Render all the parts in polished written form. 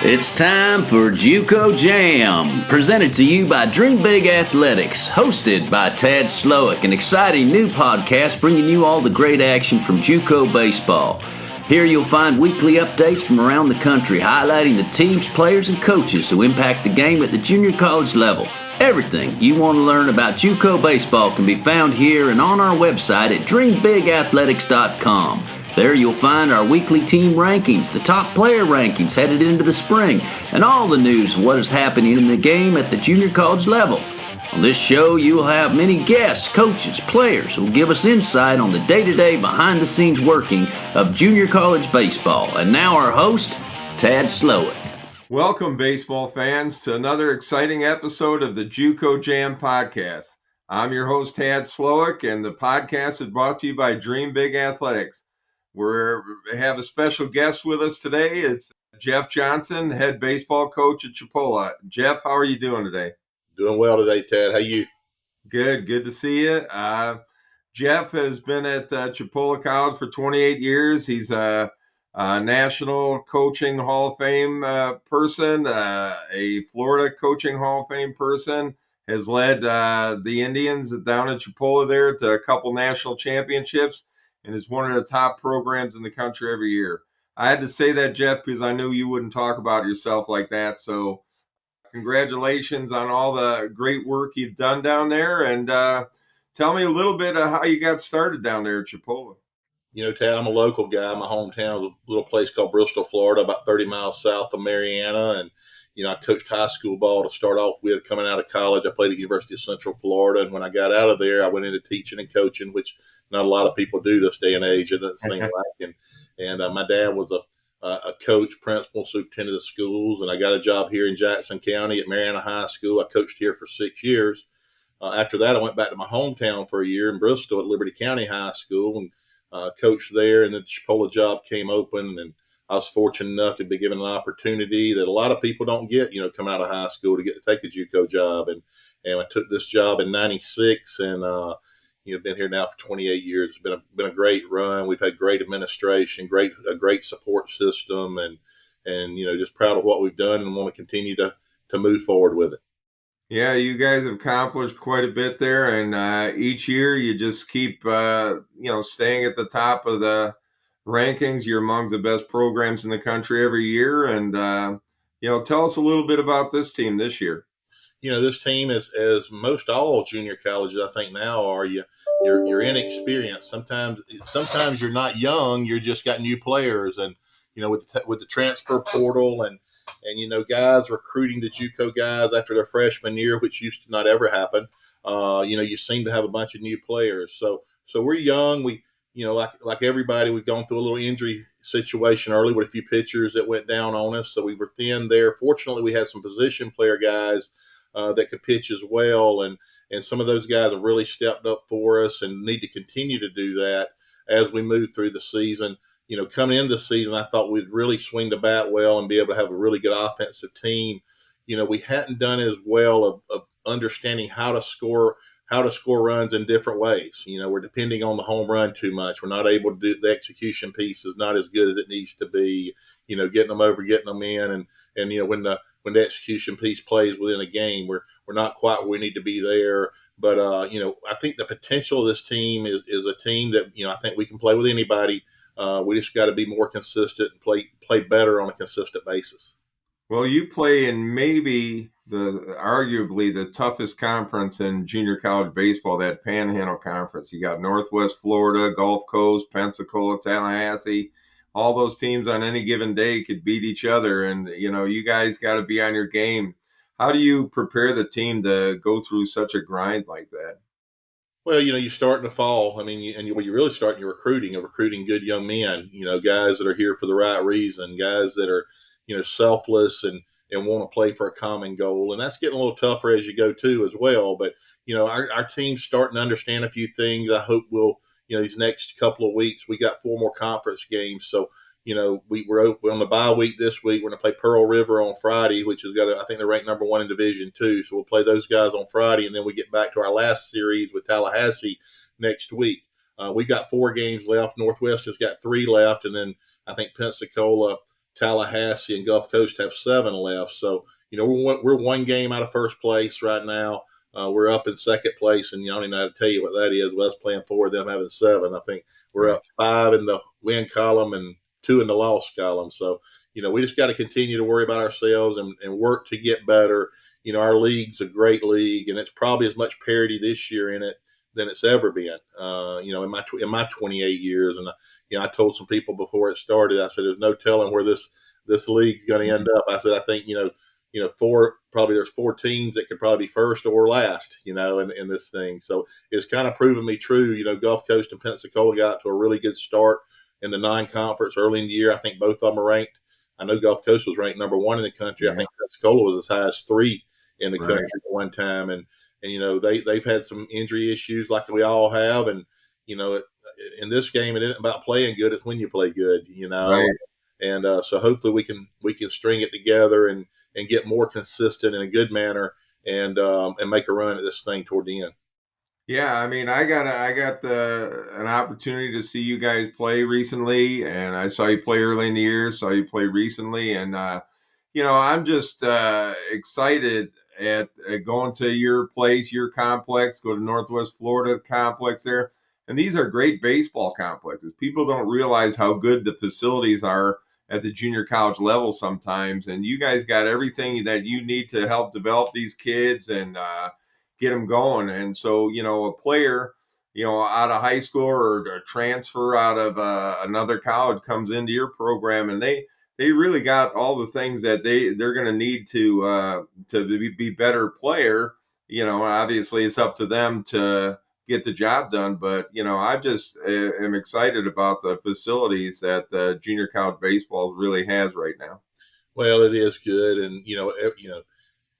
It's time for JUCO Jam, presented to you by Dream Big Athletics, hosted by Tad Slowick, an exciting new podcast bringing you all the great action from JUCO baseball. Here you'll find weekly updates from around the country, highlighting the teams, players, and coaches who impact the game at the junior college level. Everything you want to learn about JUCO baseball can be found here and on our website at dreambigathletics.com. There you'll find our weekly team rankings, the top player rankings headed into the spring, and all the news of what is happening in the game at the junior college level. On this show, you will have many guests, coaches, players who will give us insight on the day-to-day, behind-the-scenes working of junior college baseball. And now our host, Tad Slowick. Welcome, baseball fans, to another exciting episode of the JUCO Jam podcast. I'm your host, Tad Slowick, and the podcast is brought to you by Dream Big Athletics. We have a special guest with us today. It's Jeff Johnson, head baseball coach at Chipola. Jeff, how are you doing today? Doing well today, Ted. How you? Good to see you. Jeff has been at Chipola College for 28 years. He's a National Coaching Hall of Fame person, a Florida Coaching Hall of Fame person, has led the Indians down at Chipola there to a couple national championships, and is one of the top programs in the country every year. I had to say that, Jeff, because I knew you wouldn't talk about yourself like that. So congratulations on all the great work you've done down there. And tell me a little bit of how you got started down there at Chipola. You know, Ted, I'm a local guy. My hometown is a little place called Bristol, Florida, about 30 miles south of Marianna. And, you know, I coached high school ball to start off with. Coming out of college, I played at University of Central Florida. And when I got out of there, I went into teaching and coaching, which not a lot of people do this day and age. It doesn't seem like. And my dad was a coach, principal, superintendent of schools. And I got a job here in Jackson County at Marianna High School. I coached here for 6 years. After that, I went back to my hometown for a year in Bristol at Liberty County High School and coached there. And then the Chipola job came open, and I was fortunate enough to be given an opportunity that a lot of people don't get, you know, coming out of high school to get to take a JUCO job. And I took this job in 96 and, you know, been here now for 28 years. It's been a great run. We've had great administration, a great support system, and you know, just proud of what we've done and want to continue to move forward with it. Yeah, you guys have accomplished quite a bit there, and each year you just keep, staying at the top of the rankings. You're among the best programs in the country every year, and tell us a little bit about this team this year. You know, this team is, as most all junior colleges, I think now are, you're inexperienced. Sometimes you're not young. You're just got new players, and you know, with the transfer portal and you know, guys recruiting the JUCO guys after their freshman year, which used to not ever happen. You know, you seem to have a bunch of new players. So we're young. We, you know, like everybody, we've gone through a little injury situation early with a few pitchers that went down on us. So we were thin there. Fortunately, we had some position player guys that could pitch as well. And some of those guys have really stepped up for us and need to continue to do that as we move through the season. You know, coming into the season, I thought we'd really swing the bat well and be able to have a really good offensive team. You know, we hadn't done as well of understanding how to score runs in different ways. You know, we're depending on the home run too much. We're not able to do the execution piece is not as good as it needs to be. You know, getting them over, getting them in, and you know, when the execution piece plays within a game, we're not quite where we need to be there. But you know, I think the potential of this team is a team that, you know, I think we can play with anybody. We just got to be more consistent and play better on a consistent basis. Well, you play in maybe arguably the toughest conference in junior college baseball, that Panhandle Conference. You got Northwest Florida, Gulf Coast, Pensacola, Tallahassee. All those teams on any given day could beat each other, and you know, you guys got to be on your game. How do you prepare the team to go through such a grind like that? Well, you know, you start in the fall. I mean, you really start in your recruiting good young men, you know, guys that are here for the right reason, guys that are, you know, selfless and want to play for a common goal. And that's getting a little tougher as you go too as well. But, you know, our team's starting to understand a few things. I hope we'll, you know, these next couple of weeks, we got 4 more conference games. So, you know, we're on the bye week this week. We're going to play Pearl River on Friday, which has got, I think they're ranked number 1 in Division II. So we'll play those guys on Friday, and then we get back to our last series with Tallahassee next week. We've got 4 games left. Northwest has got 3 left, and then I think Pensacola Tallahassee and Gulf Coast have 7 left. So, we're one game out of first place right now. We're up in second place, and I don't even know how to tell you what that is. With us playing 4 of them having 7, I think we're Right. up 5 in the win column and 2 in the loss column. So, we just got to continue to worry about ourselves and work to get better. Our league's a great league, and it's probably as much parity this year in it than it's ever been. In my 28 years, and I told some people before it started, I said, "There's no telling where this league's going to end up." I said, "I think there's 4 teams that could probably be first or last, in this thing." So it's kind of proven me true. Gulf Coast and Pensacola got to a really good start in the non-conference early in the year. I think both of them are ranked. I know Gulf Coast was ranked number 1 in the country. Yeah. I think Pensacola was as high as 3 in the Right. country at one time, and they've had some injury issues like we all have, and in this game it isn't about playing good; it's when you play good, Right. and so hopefully we can string it together and get more consistent in a good manner and make a run at this thing toward the end. Yeah, I mean, I got an opportunity to see you guys play recently, and I saw you play early in the year, saw you play recently, and I'm just excited at going to your place, your complex. Go to Northwest Florida complex there, and these are great baseball complexes. People don't realize how good the facilities are at the junior college level sometimes, and you guys got everything that you need to help develop these kids and get them going. And so, a player, out of high school or a transfer out of another college comes into your program, and they really got all the things that they're going to need to be better player. Obviously it's up to them to get the job done, but I just am excited about the facilities that junior college baseball really has right now. Well, it is good, and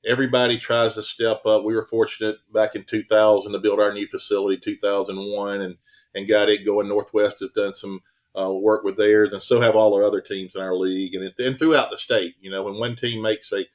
everybody tries to step up. We were fortunate back in 2000 to build our new facility, 2001, and got it going. Northwest has done some work with theirs, and so have all our other teams in our league and throughout the state. When one team makes a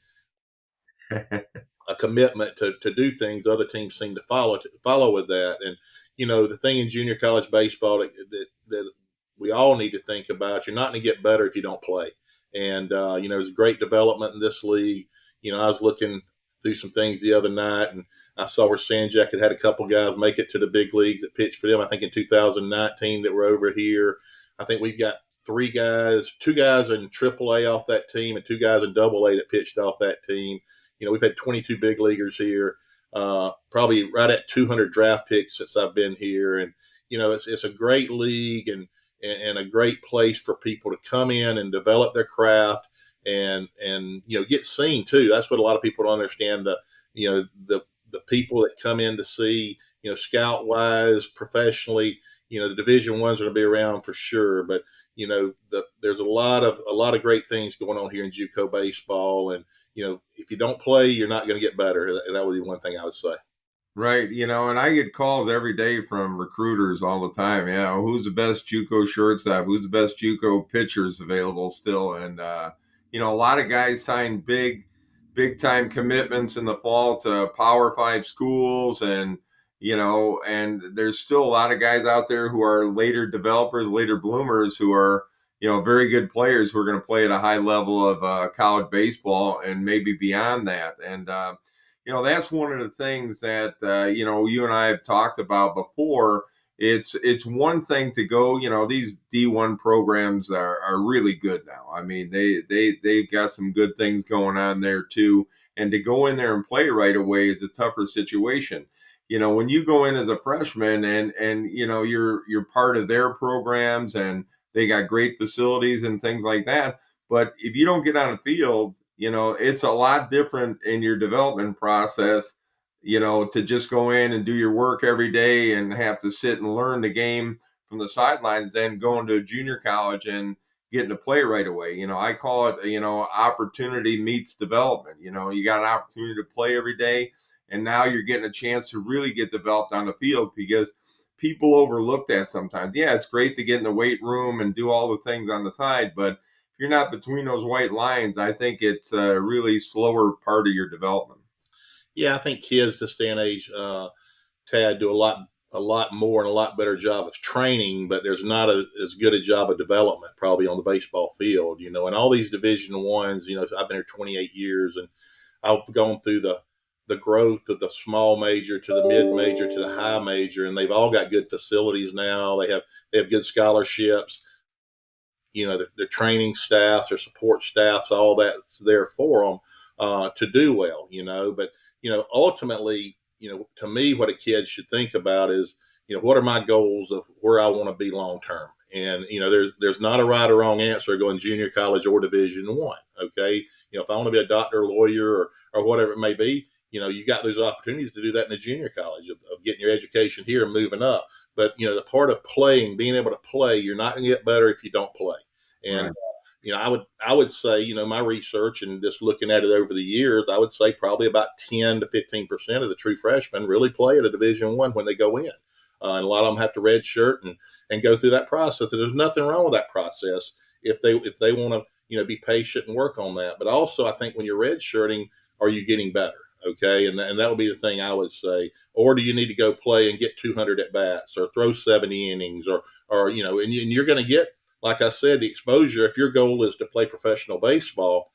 commitment to do things, other teams seem to follow with that. And the thing in junior college baseball that we all need to think about: you're not going to get better if you don't play. And there's great development in this league. I was looking through some things the other night, and I saw where Sanjak had a couple guys make it to the big leagues that pitched for them. I think in 2019 that were over here. I think we've got 2 guys in AAA off that team, and 2 guys in AA that pitched off that team. We've had 22 big leaguers here, probably right at 200 draft picks since I've been here. And, it's a great league and a great place for people to come in and develop their craft and get seen too. That's what a lot of people don't understand. The people that come in to see, scout wise, professionally, the Division Ones are going to be around for sure. But there's a lot of great things going on here in JUCO baseball, and if you don't play, you're not going to get better. That would be one thing I would say. Right, and I get calls every day from recruiters all the time. Yeah, who's the best JUCO shortstop? Who's the best JUCO pitchers available still? And a lot of guys sign big time commitments in the fall to Power Five schools, and and there's still a lot of guys out there who are later developers, later bloomers, who are very good players who are going to play at a high level of college baseball and maybe beyond that. And that's one of the things that you and I have talked about before. It's one thing to go. These D1 programs are really good now. I mean, they've got some good things going on there too. And to go in there and play right away is a tougher situation. When you go in as a freshman and you're part of their programs and they got great facilities and things like that. But if you don't get on the field, it's a lot different in your development process, to just go in and do your work every day and have to sit and learn the game from the sidelines, then going to a junior college and getting to play right away. I call it, opportunity meets development. You got an opportunity to play every day, and now you're getting a chance to really get developed on the field because people overlook that sometimes. Yeah, it's great to get in the weight room and do all the things on the side, but if you're not between those white lines, I think it's a really slower part of your development. Yeah, I think kids this day and age, Tad, do a a lot more and a lot better job of training, but there's not as good a job of development probably on the baseball field, and all these Division I's, I've been here 28 years, and I've gone through the growth of the small major to the mid major to the high major, and they've all got good facilities now. They have good scholarships. Their training staffs, their support staffs, all that's there for them to do well. But ultimately, to me, what a kid should think about is, what are my goals of where I want to be long term. And there's not a right or wrong answer going junior college or Division I. Okay, if I want to be a doctor, lawyer, or whatever it may be, you got those opportunities to do that in a junior college of getting your education here and moving up. But the part of playing, being able to play, you're not going to get better if you don't play. And Right. I would say, my research and just looking at it over the years, I would say probably about 10 to 15% of the true freshmen really play at a Division I when they go in. And a lot of them have to redshirt and go through that process. And there's nothing wrong with that process if they want to, be patient and work on that. But also, I think when you're redshirting, are you getting better? Okay, and that would be the thing I would say. Or do you need to go play and get 200 at bats or throw 70 innings or and you're going to get, like I said, the exposure. If your goal is to play professional baseball,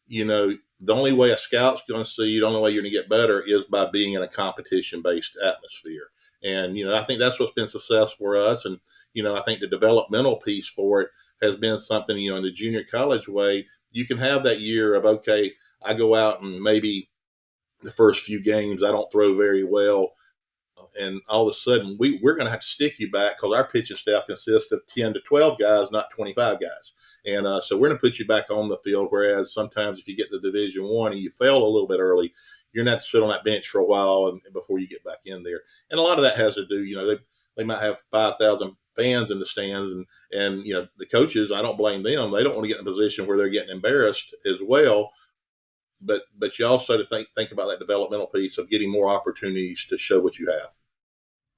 the only way a scout's going to see you, the only way you're going to get better is by being in a competition-based atmosphere. And, I think that's what's been successful for us. And, I think the developmental piece for it has been something, in the junior college way, you can have that year of, okay, I go out and maybe the first few games I don't throw very well, and all of a sudden we're going to have to stick you back because our pitching staff consists of 10 to 12 guys, not 25 guys. And so we're going to put you back on the field. Whereas sometimes if you get to Division I and you fail a little bit early, you're going to have to sit on that bench for a while and before you get back in there. And a lot of that has to do, they might have 5,000 fans in the stands, and the coaches, I don't blame them. They don't want to get in a position where they're getting embarrassed as well. But you also have to think about that developmental piece of getting more opportunities to show what you have.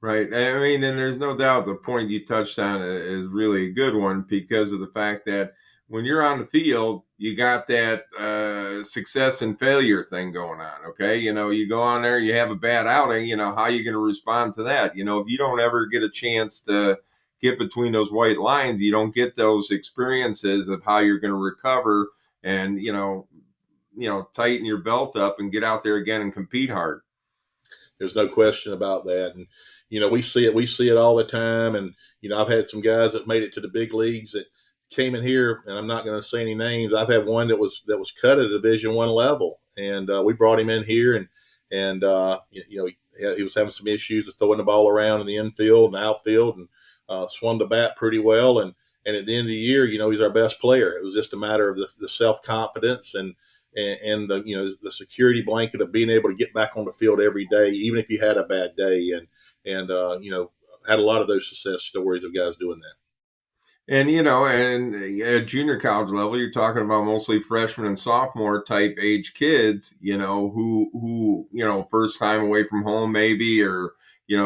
Right. I mean, and there's no doubt the point you touched on is really a good one because of the fact that when you're on the field, you got that success and failure thing going on. Okay. You go on there, you have a bad outing, how are you going to respond to that? If you don't ever get a chance to get between those white lines, you don't get those experiences of how you're going to recover and, tighten your belt up and get out there again and compete hard. There's no question about that. And, we see it all the time. And, I've had some guys that made it to the big leagues that came in here, and I'm not going to say any names. I've had one that was cut at a Division I level, and we brought him in here, and he was having some issues with throwing the ball around in the infield and outfield, and swung the bat pretty well. And at the end of the year, he's our best player. It was just a matter of the self-confidence and the security blanket of being able to get back on the field every day, even if you had a bad day, and had a lot of those success stories of guys doing that. And and at junior college level, you're talking about mostly freshman and sophomore type age kids, who first time away from home maybe, or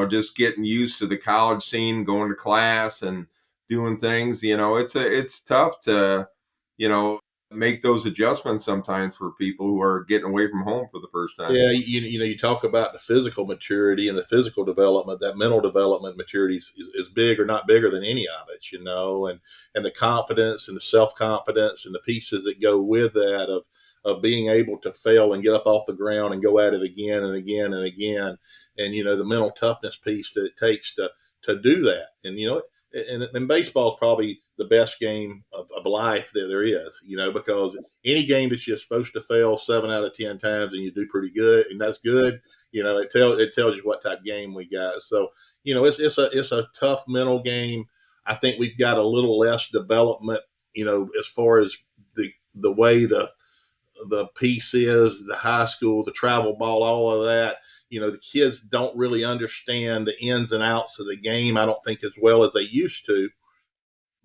just getting used to the college scene, going to class and doing things. It's tough to make those adjustments sometimes for people who are getting away from home for the first time. Yeah, you talk about the physical maturity and the physical development. That mental development maturity is big or not bigger than any of it, and the confidence and the self-confidence and the pieces that go with that of being able to fail and get up off the ground and go at it again and again and again, and the mental toughness piece that it takes to do that. And baseball is probably the best game of life that there is, because any game that you're supposed to fail 7 out of 10 times and you do pretty good, and that's good, it tells you what type of game we got. So, it's a tough mental game. I think we've got a little less development, as far as the way the piece is, the high school, the travel ball, all of that. The kids don't really understand the ins and outs of the game, I don't think, as well as they used to,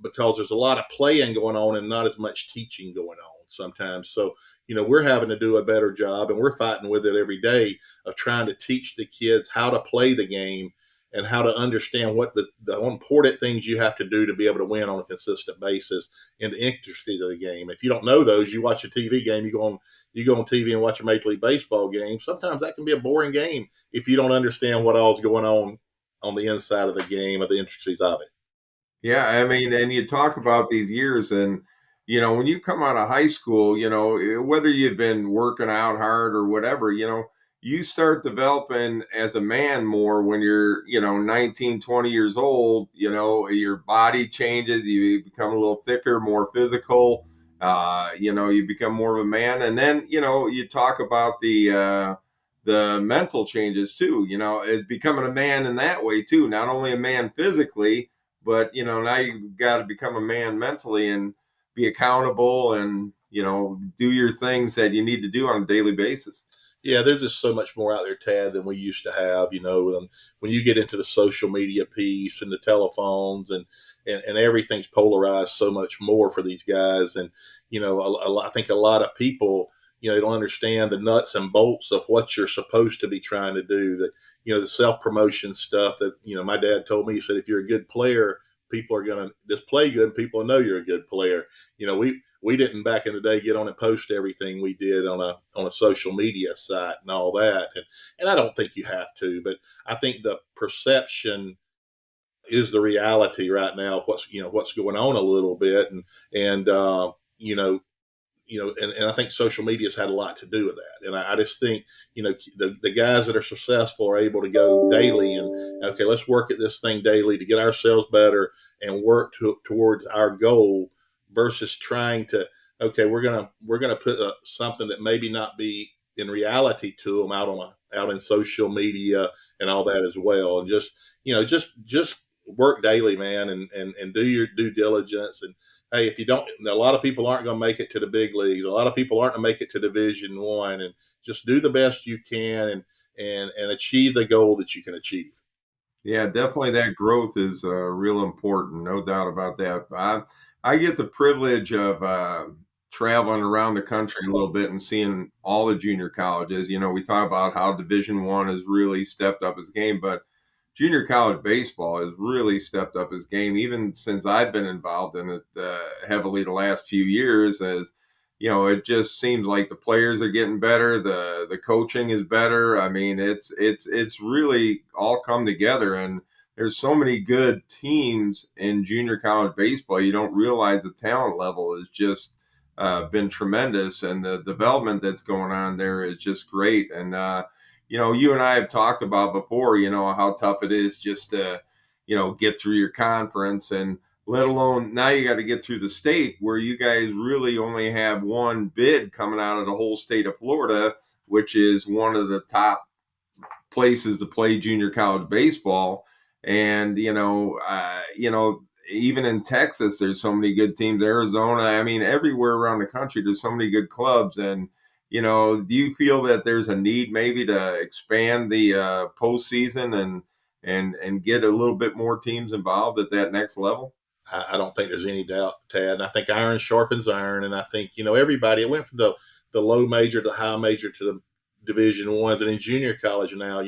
because there's a lot of playing going on and not as much teaching going on sometimes. So, we're having to do a better job, and we're fighting with it every day of trying to teach the kids how to play the game and how to understand what the important things you have to do to be able to win on a consistent basis and the intricacies of the game. If you don't know those, you watch a TV game, you go on TV and watch a Major League Baseball game. Sometimes that can be a boring game if you don't understand what all's going on on the inside of the game, of the intricacies of it. Yeah, I mean, and you talk about these years, and when you come out of high school, whether you've been working out hard or whatever, you start developing as a man more when you're, 19, 20 years old. Your body changes, you become a little thicker, more physical. You become more of a man, and then you talk about the mental changes too. As becoming a man in that way too, not only a man physically, but now you've got to become a man mentally and be accountable and do your things that you need to do on a daily basis. Yeah, there's just so much more out there, Tad, than we used to have. When you get into the social media piece and the telephones and everything's polarized so much more for these guys. And I think a lot of people, they don't understand the nuts and bolts of what you're supposed to be trying to do. That the self promotion stuff that my dad told me. He said, if you're a good player, people are going to just play good, and people know you're a good player. We didn't back in the day get on and post everything we did on a social media site and all that. And I don't think you have to, but I think the perception is the reality right now of what's going on a little bit. And I think social media has had a lot to do with that. And I just think, the guys that are successful are able to go daily and, okay, let's work at this thing daily to get ourselves better and work towards our goal versus trying to, okay, we're going to put something that maybe not be in reality to them out in social media and all that as well. And just work daily, man, and do your due diligence. And hey, if you don't, a lot of people aren't going to make it to the big leagues. A lot of people aren't going to make it to Division I, and just do the best you can and achieve the goal that you can achieve. Yeah, definitely that growth is real important, no doubt about that. I get the privilege of traveling around the country a little bit and seeing all the junior colleges. We talk about how Division I has really stepped up its game, but junior college baseball has really stepped up its game, even since I've been involved in it heavily the last few years. As it just seems like the players are getting better, the coaching is better. I mean, it's really all come together, and there's so many good teams in junior college baseball. You don't realize the talent level has just been tremendous, and the development that's going on there is just great. And you and I have talked about before, how tough it is just to, get through your conference, and let alone now you got to get through the state where you guys really only have one bid coming out of the whole state of Florida, which is one of the top places to play junior college baseball. And, even in Texas, there's so many good teams, Arizona, I mean, everywhere around the country, there's so many good clubs. And, do you feel that there's a need maybe to expand the postseason and get a little bit more teams involved at that next level? I don't think there's any doubt, Tad. And I think iron sharpens iron. And I think, everybody, it went from the low major to the high major to the Division Is. And in junior college now,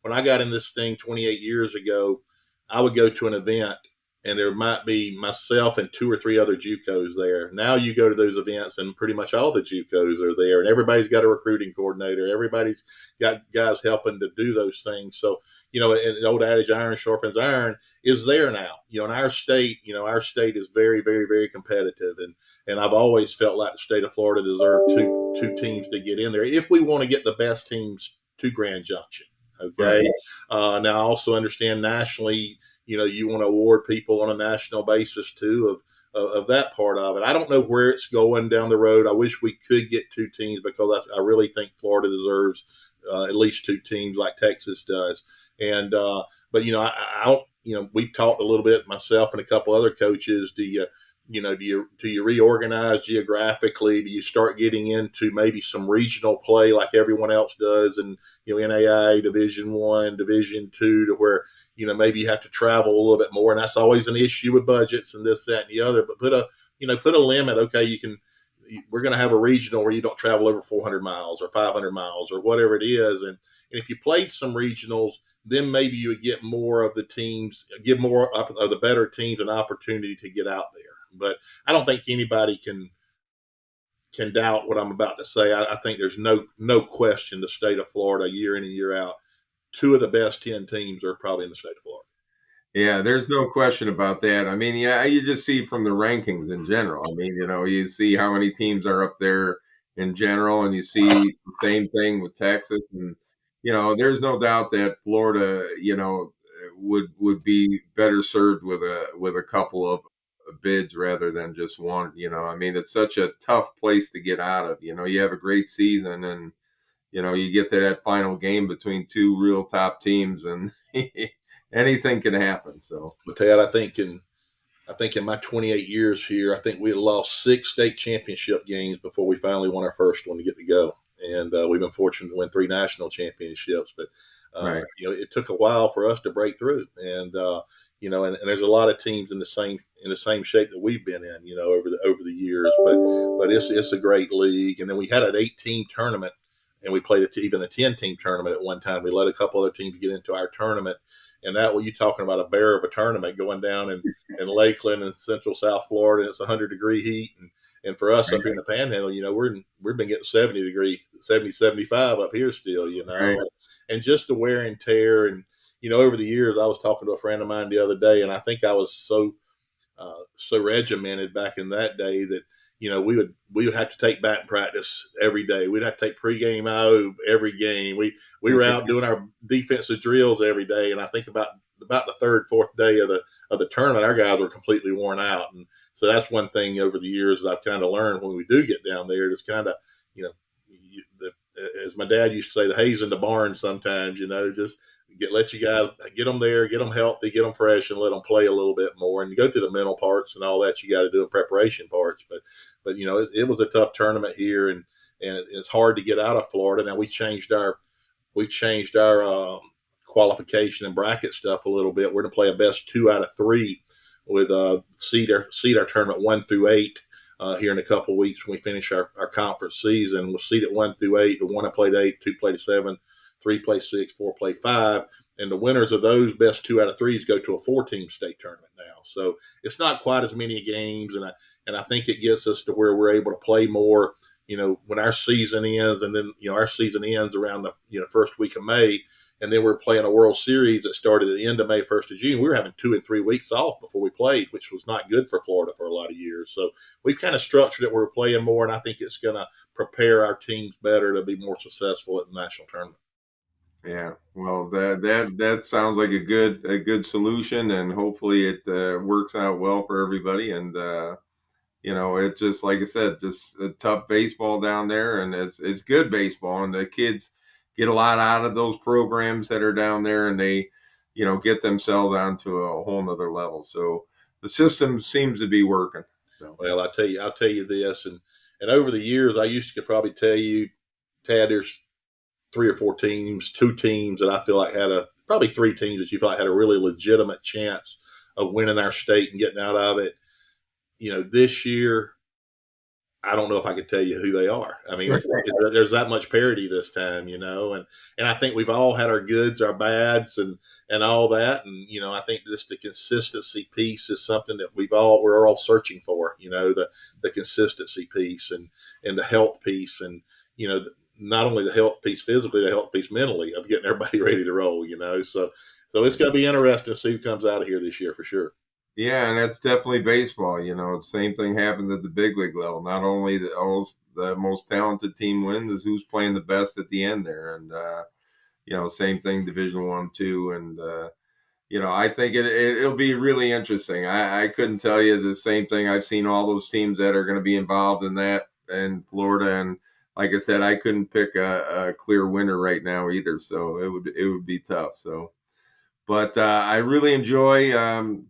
when I got in this thing 28 years ago, I would go to an event and there might be myself and two or three other JUCOs there. Now you go to those events and pretty much all the JUCOs are there, and everybody's got a recruiting coordinator. Everybody's got guys helping to do those things. So, an old adage, iron sharpens iron, is there now. In our state, our state is very, very, very competitive. And I've always felt like the state of Florida deserved two teams to get in there if we want to get the best teams to Grand Junction. Okay. Right. Now I also understand nationally, you want to award people on a national basis too of that part of it. I don't know where it's going down the road. I wish we could get two teams because I really think Florida deserves at least two teams like Texas does. And but I we've talked a little bit, myself and a couple other coaches. Do you reorganize geographically? Do you start getting into maybe some regional play like everyone else does, and NAIA Division I, Division II, to where maybe you have to travel a little bit more, and that's always an issue with budgets and this, that, and the other. But put a limit. Okay, we're going to have a regional where you don't travel over 400 miles or 500 miles or whatever it is, and if you played some regionals, then maybe you would get more of the teams, give more of the better teams an opportunity to get out there. But I don't think anybody can doubt what I'm about to say. I think there's no question the state of Florida, year in and year out, two of the best 10 teams are probably in the state of Florida. Yeah, there's no question about that. I mean, yeah, you just see from the rankings in general. I mean, you see how many teams are up there in general, and you see the same thing with Texas. And there's no doubt that Florida, would be better served with a couple of bids rather than just one. I mean, it's such a tough place to get out of. You have a great season, and you get to that final game between two real top teams, and anything can happen. So, But Ted, I think in my 28 years here, I think we had lost 6 state championship games before we finally won our first one to get to go. And we've been fortunate to win 3 national championships. But right. it took a while for us to break through. And there's a lot of teams in the same shape that we've been in, over the years. But it's a great league. And then we had an 8-team tournament, and we played even a 10-team tournament at one time. We let a couple other teams get into our tournament, and that what you talking about, a bear of a tournament going down in Lakeland and Central South Florida. It's 100-degree heat, and for us up here in the Panhandle, we've been getting 70-degree, 70, 75 up here still, Right. and just the wear and tear. And over the years, I was talking to a friend of mine the other day, and I think I was so regimented back in that day that we would have to take batting practice every day. We'd have to take pregame IO every game. We were out doing our defensive drills every day, and I think about the third, fourth day of the tournament, our guys were completely worn out. And so that's one thing over the years that I've kind of learned when we do get down there. It's kind of you know as my dad used to say, the hay's in the barn sometimes. Just let you guys get them there, get them healthy, get them fresh, and let them play a little bit more. And you go through the mental parts and all that you got to do in preparation parts. But it was a tough tournament here, and it's hard to get out of Florida. Now we changed our qualification and bracket stuff a little bit. We're going to play a best 2 out of 3 with seed our tournament 1 through 8 here in a couple of weeks when we finish our conference season. We'll seed it 1 through 8. The 1 play to 8, 2 play to 7, 3 play 6, 4 play 5. And the winners of those best 2 out of 3s go to a 4-team state tournament now. So it's not quite as many games, and I think it gets us to where we're able to play more. When our season ends, and then our season ends around the first week of May, and then we're playing a World Series that started at the end of May, 1st of June. We were having 2 and 3 weeks off before we played, which was not good for Florida for a lot of years. So we've kind of structured it where we're playing more, and I think it's going to prepare our teams better to be more successful at the national tournament. Yeah. Well, that sounds like a good solution, and hopefully it works out well for everybody. And it's just like I said, just a tough baseball down there, and it's good baseball, and the kids get a lot out of those programs that are down there, and they get themselves onto a whole nother level. So the system seems to be working. So Well, I'll tell you this, and over the years, I used to could probably tell you, Tad, there's 3 or 4 teams, 2 teams that I feel like probably 3 teams that you feel like had a really legitimate chance of winning our state and getting out of it. This year, I don't know if I could tell you who they are. I mean, there's that much parity this time, and I think we've all had our goods, our bads, and all that. And I think just the consistency piece is something that we're all searching for. The consistency piece and the health piece, and not only the health piece physically, the health piece mentally of getting everybody ready to roll. So it's going to be interesting to see who comes out of here this year for sure. yeah, and that's definitely baseball. The same thing happens at the big league level. Not only the most talented team wins, is who's playing the best at the end there, and same thing Division I, two, and I think it'll be really interesting. I couldn't tell you the same thing. I've seen all those teams that are going to be involved in that in Florida, and like I said, I couldn't pick a clear winner right now either. So it would be tough. So. But I really enjoy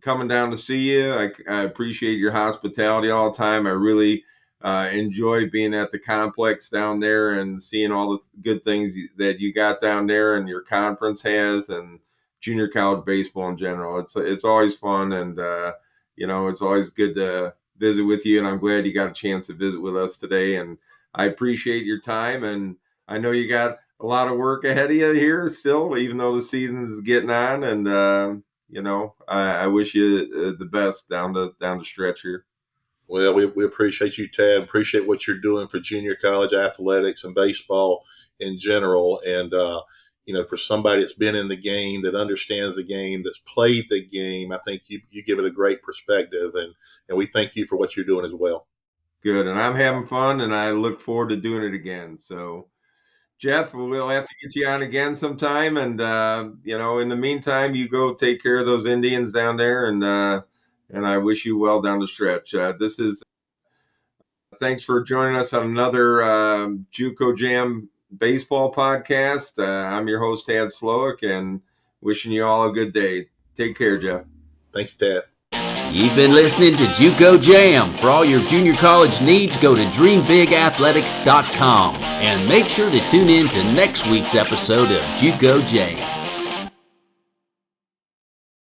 coming down to see you. I appreciate your hospitality all the time. I really enjoy being at the complex down there and seeing all the good things that you got down there and your conference has, and junior college baseball in general. It's always fun, and it's always good to visit with you. And I'm glad you got a chance to visit with us today. And I appreciate your time. And I know you got a lot of work ahead of you here still, even though the season is getting on. And I wish you the best down the stretch here. Well, we appreciate you, Tad. Appreciate what you're doing for junior college athletics and baseball in general. And for somebody that's been in the game, that understands the game, that's played the game, I think you give it a great perspective, and we thank you for what you're doing as well. Good, and I'm having fun, and I look forward to doing it again. So, Jeff, we'll have to get you on again sometime, and in the meantime, you go take care of those Indians down there, and I wish you well down the stretch. Thanks for joining us on another JUCO Jam baseball podcast. I'm your host, Tad Slowick, and wishing you all a good day. Take care, Jeff. Thanks, Tad. You've been listening to JUCO Jam. For all your junior college needs, go to dreambigathletics.com and make sure to tune in to next week's episode of JUCO Jam.